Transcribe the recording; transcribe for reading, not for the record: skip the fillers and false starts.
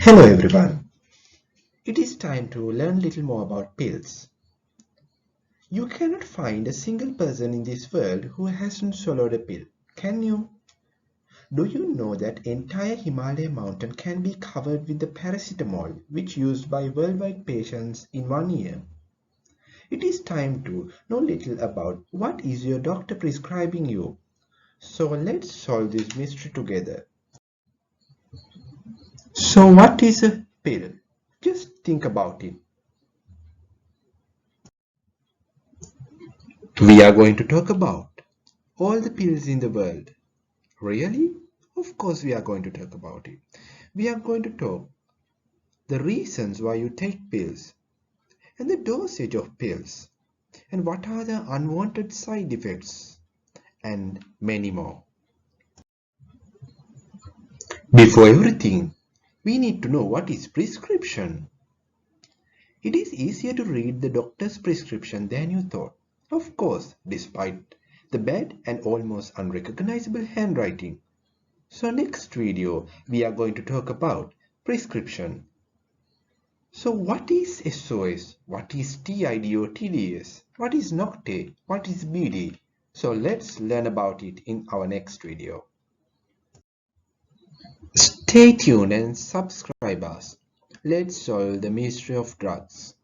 Hello everyone. It is time to learn a little more about pills. You cannot find a single person in this world who hasn't swallowed a pill, can you? Do you know that entire Himalaya mountain can be covered with the paracetamol which used by worldwide patients in 1 year? It is time to know little about what is your doctor prescribing you. So let's solve this mystery together. So what is a pill? Just think about it. We are going to talk about all the pills in the world. Really? Of course we are going to talk about it. We are going to talk the reasons why you take pills and the dosage of pills and what are the unwanted side effects and many more. Before everything, we need to know what is prescription. It is easier to read the doctor's prescription than you thought. Of course, despite the bad and almost unrecognizable handwriting. So next video we are going to talk about prescription. So what is SOS? What is TID or TDS? What is Nocte? What is BD? So let's learn about it in our next video. Stay tuned and subscribe us. Let's solve the mystery of drugs.